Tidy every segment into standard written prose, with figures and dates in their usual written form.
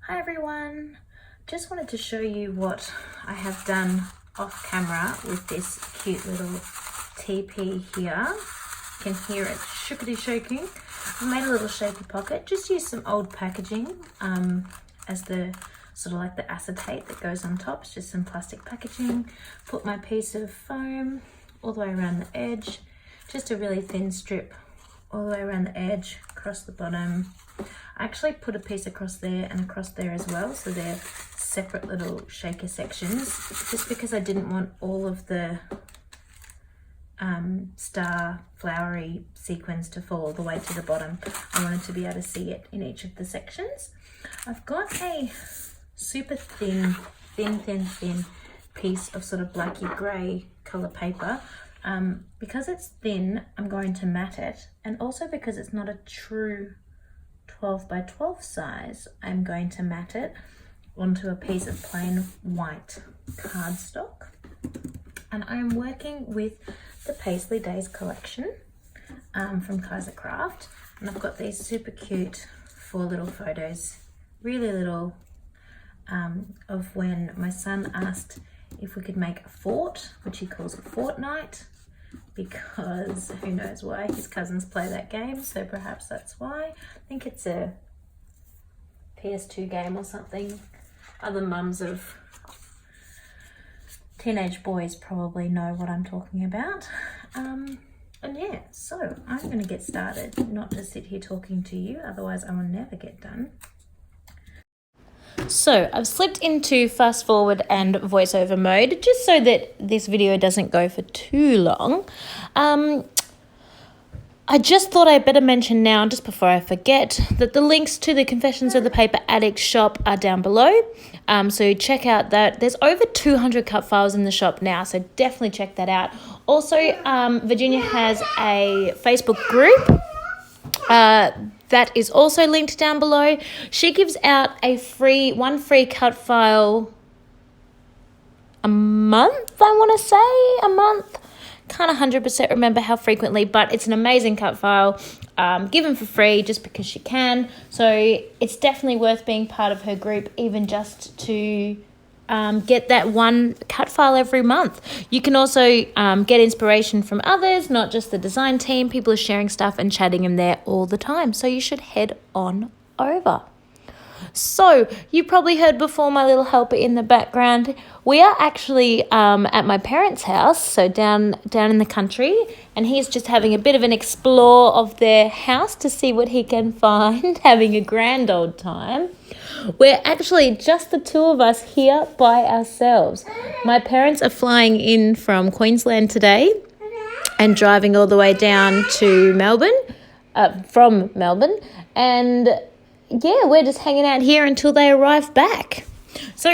Hi everyone, just wanted to show you what I have done off camera with this cute little teepee here. You can hear it shookity shaking. I made a little shaky pocket, just used some old packaging as the sort of like the acetate that goes on top. It's just some plastic packaging. Put my piece of foam all the way around the edge, just a really thin strip all the way around the edge, across the bottom. I actually put a piece across there and across there as well, so they're separate little shaker sections, just because I didn't want all of the star flowery sequins to fall all the way to the bottom. I wanted to be able to see it in each of the sections. I've got a super thin piece of sort of blacky grey colour paper. Because it's thin, I'm going to mat it, and also because it's not a true 12 by 12 size, I'm going to mat it onto a piece of plain white cardstock. And I'm working with the Paisley Days collection from Kaiser Craft, and I've got these super cute 4 little photos, really little, of when my son asked if we could make a fort, which he calls a fortnight, because who knows why, his cousins play that game, so perhaps that's why. I think it's a PS2 game or something. Other mums of teenage boys probably know what I'm talking about. And yeah, so I'm going to get started, not just sit here talking to you, otherwise I will never get done. So I've slipped into fast forward and voiceover mode just so that this video doesn't go for too long. I just thought I'd better mention now, just before I forget, that the links to the Confessions of the Paper Addict shop are down below. So check out that. There's over 200 cut files in the shop now, so definitely check that out. Also, Virginia has a Facebook group. That is also linked down below. She gives out one free cut file a month, I want to say, a month. Can't 100% remember how frequently, but it's an amazing cut file, given for free just because she can. So it's definitely worth being part of her group, even just to get that one cut file every month. You can also get inspiration from others, not just the design team. People are sharing stuff and chatting in there all the time, so you should head on over. So you probably heard before my little helper in the background. We are actually at my parents' house, so down in the country, and he's just having a bit of an explore of their house to see what he can find, having a grand old time. We're actually just the two of us here by ourselves. My parents are flying in from Queensland today and driving all the way down to Melbourne, from Melbourne, and yeah, we're just hanging out here until they arrive back. So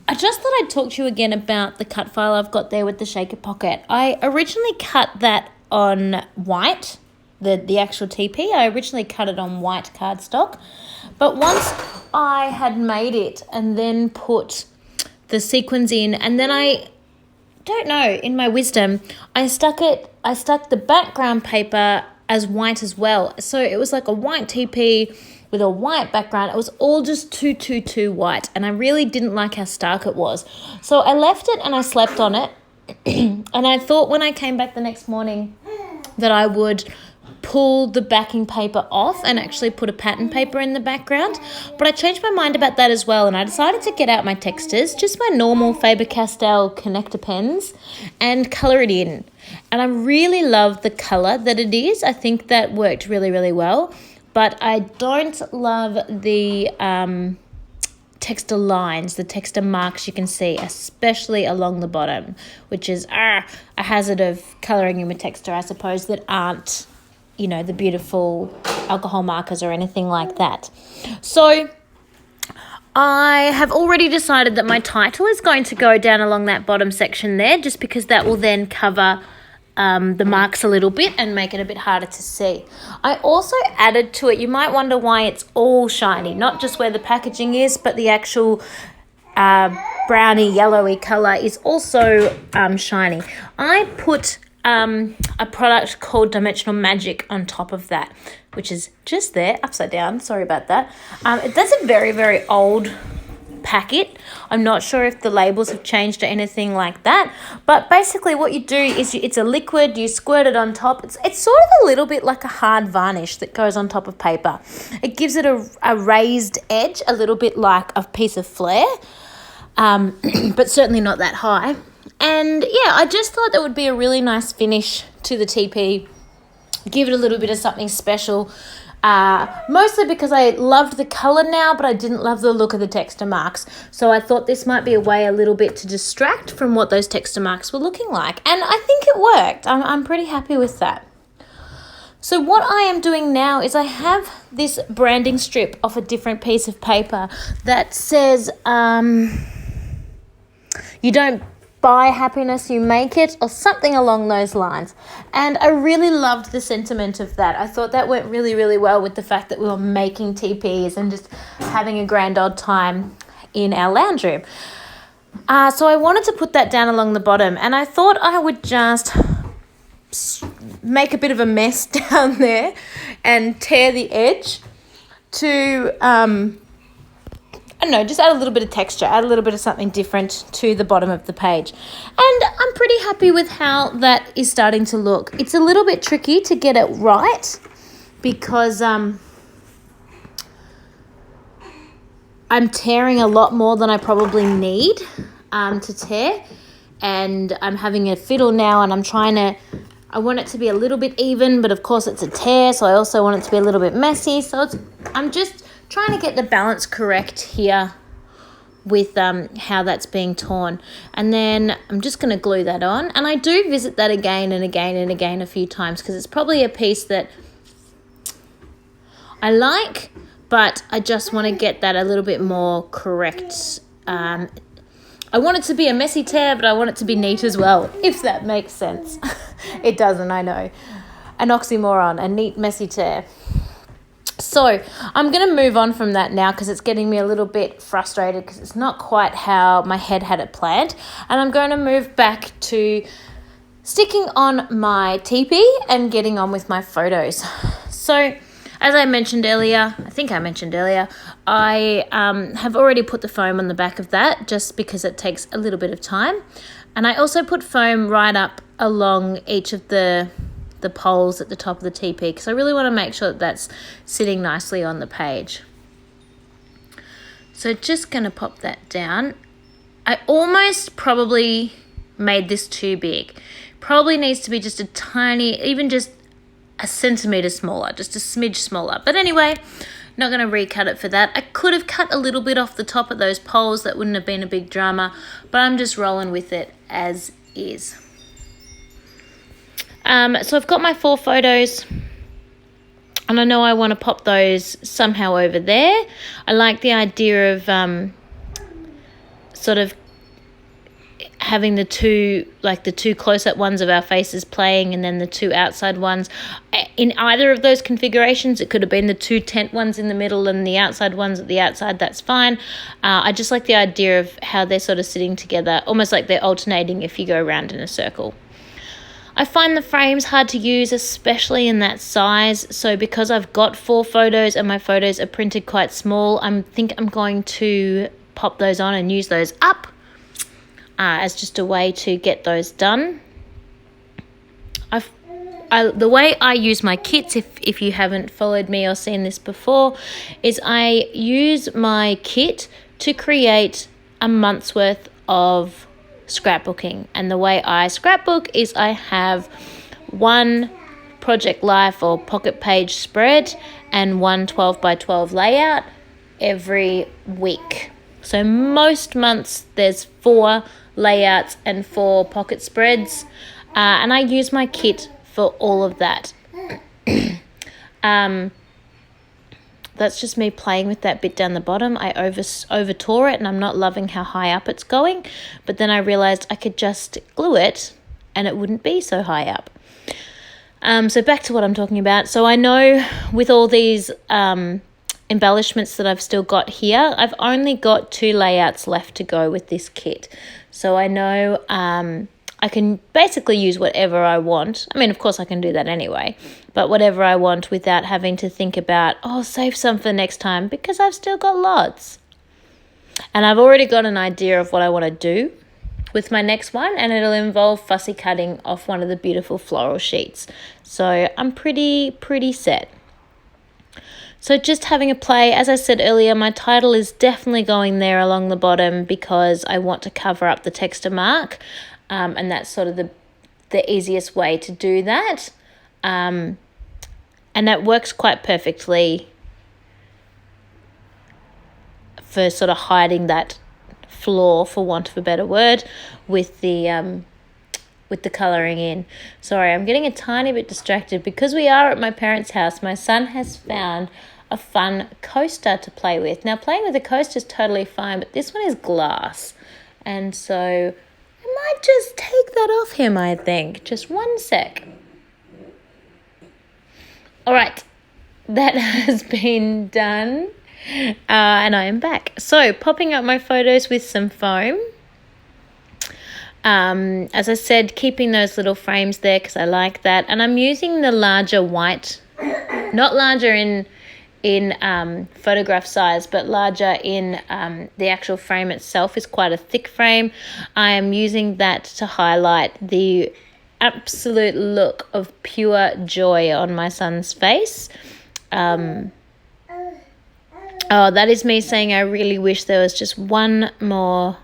I just thought I'd talk to you again about the cut file I've got there with the shaker pocket. I originally cut that on white, the actual TP. I originally cut it on white cardstock. But once I had made it and then put the sequins in, and then I don't know, in my wisdom, I stuck the background paper as white as well. So it was like a white TP with a white background. It was all just too white, and I really didn't like how stark it was. So I left it and I slept on it. And I thought when I came back the next morning that I would pull the backing paper off and actually put a pattern paper in the background. But I changed my mind about that as well, and I decided to get out my textures, just my normal Faber-Castell connector pens, and colour it in. And I really love the colour that it is. I think that worked really, really well. But I don't love the texture lines, the texture marks you can see, especially along the bottom, which is a hazard of colouring in with texture, I suppose, that aren't, you know, the beautiful alcohol markers or anything like that. So I have already decided that my title is going to go down along that bottom section there, just because that will then cover the marks a little bit and make it a bit harder to see. I also added to it, you might wonder why it's all shiny, not just where the packaging is, but the actual browny yellowy colour is also shiny. I put a product called Dimensional Magic on top of that, which is just there, upside down. Sorry about that. That's a very, very old packet. I'm not sure if the labels have changed or anything like that, but basically what you do is it's a liquid, you squirt it on top. It's sort of a little bit like a hard varnish that goes on top of paper. It gives it a raised edge, a little bit like a piece of flair, but certainly not that high. And yeah, I just thought that would be a really nice finish to the TP, give it a little bit of something special, mostly because I loved the colour now, but I didn't love the look of the texture marks. So I thought this might be a way a little bit to distract from what those texture marks were looking like. And I think it worked. I'm pretty happy with that. So what I am doing now is I have this branding strip off a different piece of paper that says, you don't buy happiness, you make it, or something along those lines. And I really loved the sentiment of that. I thought that went really, really well with the fact that we were making TPs and just having a grand old time in our lounge room. So I wanted to put that down along the bottom, and I thought I would just make a bit of a mess down there and tear the edge to I don't know, just add a little bit of texture, add a little bit of something different to the bottom of the page. And I'm pretty happy with how that is starting to look. It's a little bit tricky to get it right because I'm tearing a lot more than I probably need to tear. And I'm having a fiddle now, and I want it to be a little bit even, but of course it's a tear, so I also want it to be a little bit messy. So I'm just trying to get the balance correct here with how that's being torn. And then I'm just going to glue that on. And I do visit that again and again and again a few times because it's probably a piece that I like, but I just want to get that a little bit more correct. I want it to be a messy tear, but I want it to be neat as well, if that makes sense. It doesn't, I know. An oxymoron, a neat, messy tear. So I'm going to move on from that now because it's getting me a little bit frustrated because it's not quite how my head had it planned. And I'm going to move back to sticking on my TP and getting on with my photos. So as I mentioned earlier, I have already put the foam on the back of that just because it takes a little bit of time. And I also put foam right up along each of the poles at the top of the TP because I really want to make sure that that's sitting nicely on the page. So just going to pop that down. I almost probably made this too big. Probably needs to be just a tiny, even just a centimetre smaller, just a smidge smaller. But anyway, not going to recut it for that. I could have cut a little bit off the top of those poles. That wouldn't have been a big drama, but I'm just rolling with it as is. So I've got my 4 photos and I know I want to pop those somehow over there. I like the idea of sort of having the two close-up ones of our faces playing and then the 2 outside ones. In either of those configurations, it could have been the 2 tent ones in the middle and the outside ones at the outside, that's fine. I just like the idea of how they're sort of sitting together, almost like they're alternating if you go around in a circle. I find the frames hard to use, especially in that size. So because I've got 4 photos and my photos are printed quite small, I think I'm going to pop those on and use those up as just a way to get those done. The way I use my kits, if you haven't followed me or seen this before, is I use my kit to create a month's worth of scrapbooking. And the way I scrapbook is I have 1 project life or pocket page spread and 1 12 by 12 layout every week. So most months there's 4 layouts and 4 pocket spreads, and I use my kit for all of that. That's just me playing with that bit down the bottom. I over tore it and I'm not loving how high up it's going, but then I realized I could just glue it and it wouldn't be so high up. So back to what I'm talking about. So I know with all these embellishments that I've still got here, I've only got 2 layouts left to go with this kit. So I know I can basically use whatever I want. I mean, of course I can do that anyway, but whatever I want without having to think about, oh, save some for next time, because I've still got lots. And I've already got an idea of what I want to do with my next one, and it'll involve fussy cutting off one of the beautiful floral sheets. So I'm pretty set. So just having a play, as I said earlier, my title is definitely going there along the bottom because I want to cover up the texture mark, and that's sort of the easiest way to do that. And that works quite perfectly for sort of hiding that flaw, for want of a better word, with the colouring in. Sorry, I'm getting a tiny bit distracted because we are at my parents' house. My son has found a fun coaster to play with. Now, playing with a coaster is totally fine, but this one is glass. And so I might just take that off him, I think. Just one sec. All right, that has been done. And I am back. So, popping up my photos with some foam. As I said, keeping those little frames there because I like that. And I'm using the larger white, not larger in photograph size, but larger in the actual frame itself is quite a thick frame. I am using that to highlight the absolute look of pure joy on my son's face. Oh, that is me saying I really wish there was just one more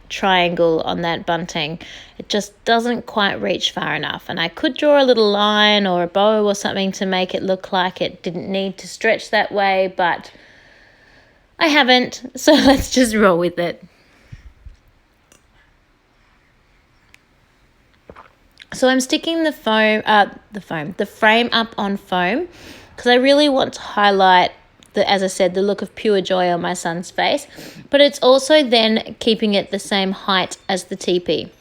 triangle on that bunting. It just doesn't quite reach far enough, and I could draw a little line or a bow or something to make it look like it didn't need to stretch that way, but I haven't, so let's just roll with it. So I'm sticking the frame up on foam because I really want to highlight, as I said, the look of pure joy on my son's face, but it's also then keeping it the same height as the teepee.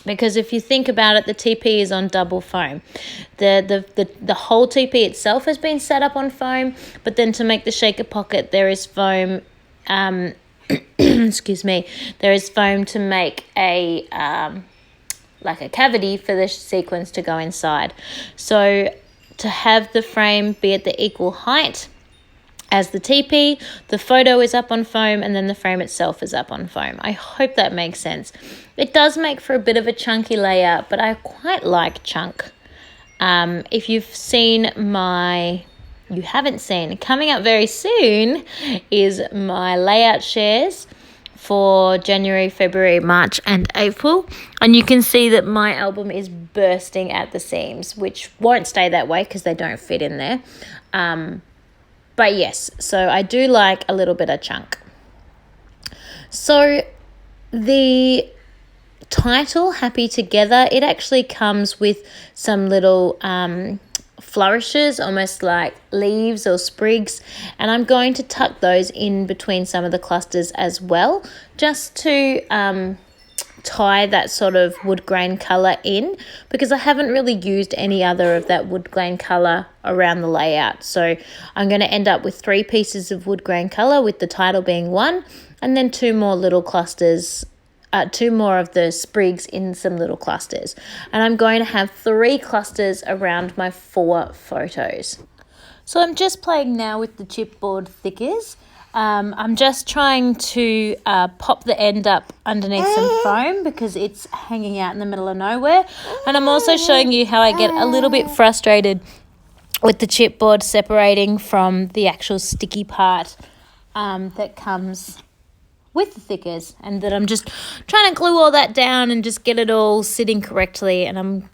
Because if you think about it, the teepee is on double foam. The whole teepee itself has been set up on foam, but then to make the shaker pocket, there is foam. Excuse me. There is foam to make a like a cavity for the sequins to go inside. So to have the frame be at the equal height as the teepee, the photo is up on foam, and then the frame itself is up on foam. I hope that makes sense. It does make for a bit of a chunky layout, but I quite like chunk. If you've seen you haven't seen, coming up very soon is my layout shares for January, February, March and April, and you can see that my album is bursting at the seams, which won't stay that way because they don't fit in there. But yes, so I do like a little bit of chunk. So the title, Happy Together, it actually comes with some little flourishes, almost like leaves or sprigs, and I'm going to tuck those in between some of the clusters as well, just to tie that sort of wood grain colour in, because I haven't really used any other of that wood grain colour around the layout. So I'm going to end up with 3 pieces of wood grain colour, with the title being 1, and then 2 more little clusters, 2 more of the sprigs in some little clusters. And I'm going to have 3 clusters around my 4 photos. So I'm just playing now with the chipboard thickers. I'm just trying to pop the end up underneath some foam because it's hanging out in the middle of nowhere. And I'm also showing you how I get a little bit frustrated with the chipboard separating from the actual sticky part that comes with the thickers, and that I'm just trying to glue all that down and just get it all sitting correctly, and I'm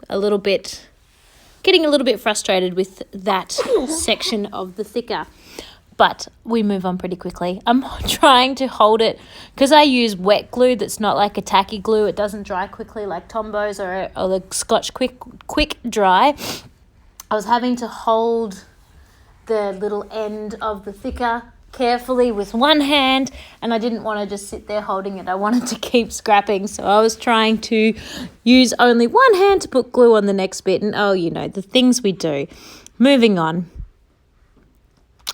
getting a little bit frustrated with that section of the thicker. But we move on pretty quickly. I'm trying to hold it because I use wet glue that's not like a tacky glue. It doesn't dry quickly like Tombows or the Scotch quick dry. I was having to hold the little end of the thicker carefully with one hand, and I didn't want to just sit there holding it. I wanted to keep scrapping, so I was trying to use only one hand to put glue on the next bit, and the things we do. Moving on.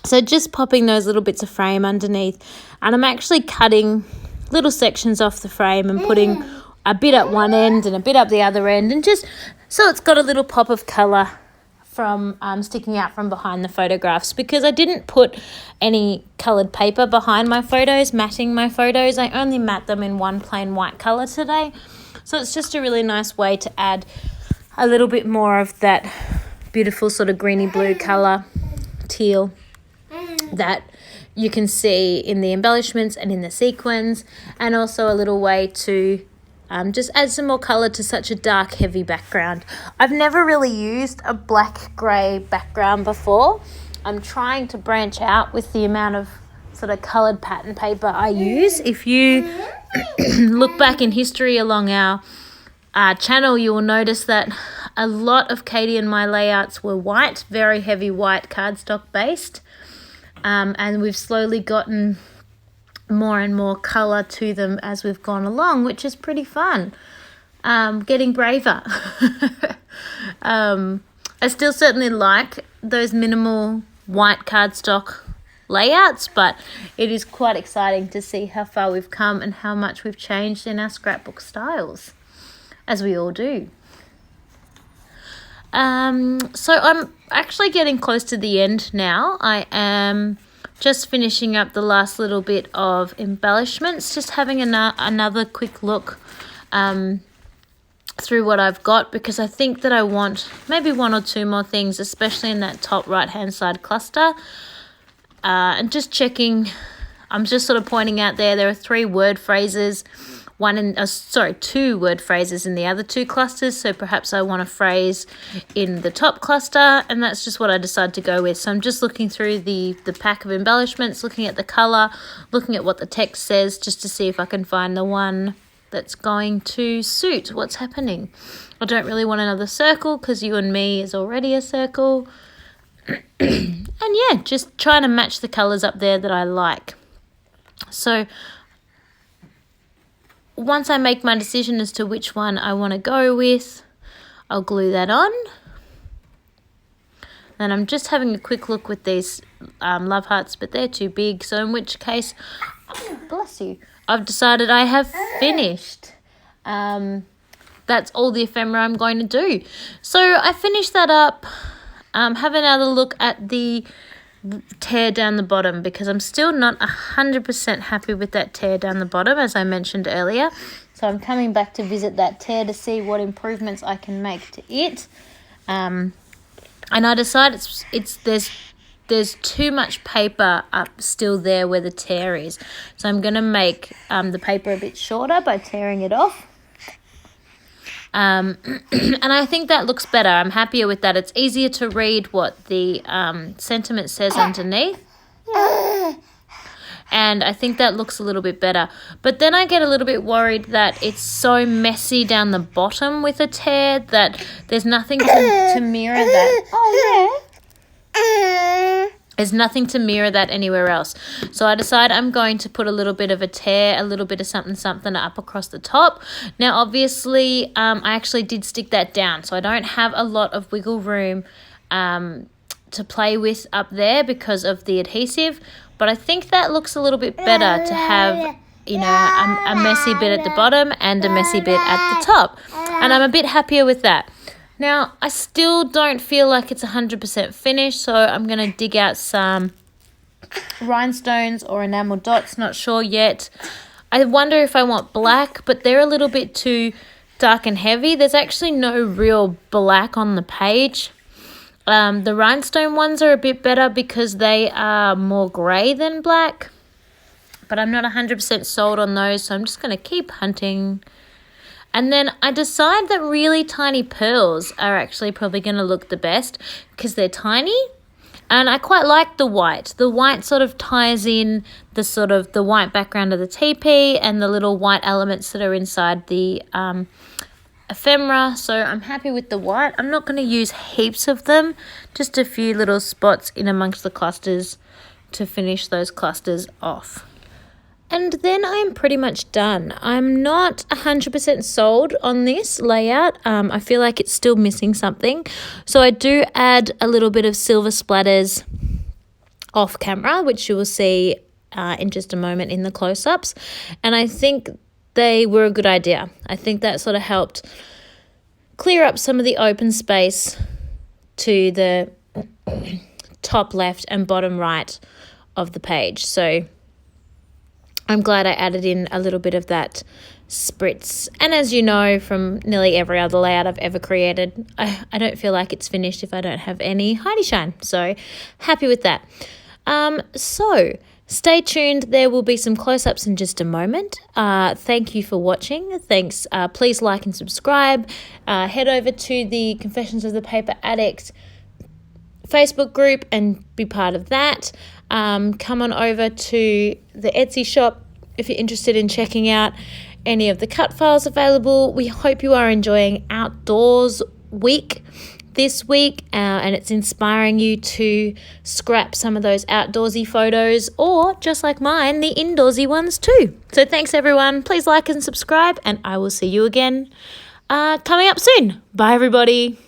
So just popping those little bits of frame underneath, and I'm actually cutting little sections off the frame and putting a bit at one end and a bit up the other end, and just so it's got a little pop of colour from sticking out from behind the photographs, because I didn't put any coloured paper behind my photos, matting my photos. I only matte them in one plain white colour today. So it's just a really nice way to add a little bit more of that beautiful sort of greeny blue colour, teal, that you can see in the embellishments and in the sequins, and also a little way to just add some more colour to such a dark, heavy background. I've never really used a black grey background before. I'm trying to branch out with the amount of sort of coloured pattern paper I use. If you look back in history along our channel, you will notice that a lot of Katie and my layouts were white, very heavy white cardstock based, and we've slowly gotten more and more colour to them as we've gone along, which is pretty fun. Getting braver. I still certainly like those minimal white cardstock layouts, but it is quite exciting to see how far we've come and how much we've changed in our scrapbook styles, as we all do. So I'm actually getting close to the end now. I am just finishing up the last little bit of embellishments, just having another quick look through what I've got, because I think that I want maybe one or two more things, especially in that top right hand side cluster, and just checking. I'm just sort of pointing out there are 3 word phrases, two word phrases in the other 2 clusters, so perhaps I want a phrase in the top cluster, and that's just what I decided to go with. So I'm just looking through the pack of embellishments, looking at the colour, looking at what the text says, just to see if I can find the one that's going to suit what's happening. I don't really want another circle, because you and me is already a circle. And yeah, just trying to match the colours up there that I like. So once I make my decision as to which one I want to go with, I'll glue that on. And I'm just having a quick look with these love hearts, but they're too big. So in which case, bless you, I've decided I have finished. That's all the ephemera I'm going to do. So I finished that up. Have another look at the tear down the bottom, because I'm still not 100% happy with that tear down the bottom, as I mentioned earlier. So I'm coming back to visit that tear to see what improvements I can make to it. And I decided there's too much paper up still there where the tear is. So I'm going to make the paper a bit shorter by tearing it off. And I think that looks better. I'm happier with that. It's easier to read what the sentiment says underneath. And I think that looks a little bit better. But then I get a little bit worried that it's so messy down the bottom with a tear that there's nothing to mirror that. Oh, yeah. There's nothing to mirror that anywhere else. So I decide I'm going to put a little bit of a tear, a little bit of something up across the top. Now, obviously, I actually did stick that down, so I don't have a lot of wiggle room to play with up there because of the adhesive. But I think that looks a little bit better to have, you know, a messy bit at the bottom and a messy bit at the top. And I'm a bit happier with that. Now, I still don't feel like it's 100% finished, so I'm going to dig out some rhinestones or enamel dots, not sure yet. I wonder if I want black, but they're a little bit too dark and heavy. There's actually no real black on the page. The rhinestone ones are a bit better because they are more grey than black, but I'm not 100% sold on those, so I'm just going to keep hunting. And then I decide that really tiny pearls are actually probably going to look the best because they're tiny. And I quite like the white. The white sort of ties in the white background of the teepee and the little white elements that are inside the ephemera. So I'm happy with the white. I'm not going to use heaps of them, just a few little spots in amongst the clusters to finish those clusters off. And then I'm pretty much done. I'm not 100% sold on this layout. I feel like it's still missing something. So I do add a little bit of silver splatters off camera, which you will see in just a moment in the close-ups. And I think they were a good idea. I think that sort of helped clear up some of the open space to the top left and bottom right of the page. So I'm glad I added in a little bit of that spritz. And as you know from nearly every other layout I've ever created, I don't feel like it's finished if I don't have any Heidi shine. So happy with that. So stay tuned. There will be some close-ups in just a moment. Thank you for watching. Thanks. Please like and subscribe. Head over to the Confessions of the Paper Addict Facebook group and be part of that. Come on over to the Etsy shop if you're interested in checking out any of the cut files available. We hope you are enjoying Outdoors Week this week, and it's inspiring you to scrap some of those outdoorsy photos, or just like mine, the indoorsy ones too. So thanks everyone. Please like and subscribe, and I will see you again coming up soon. Bye everybody.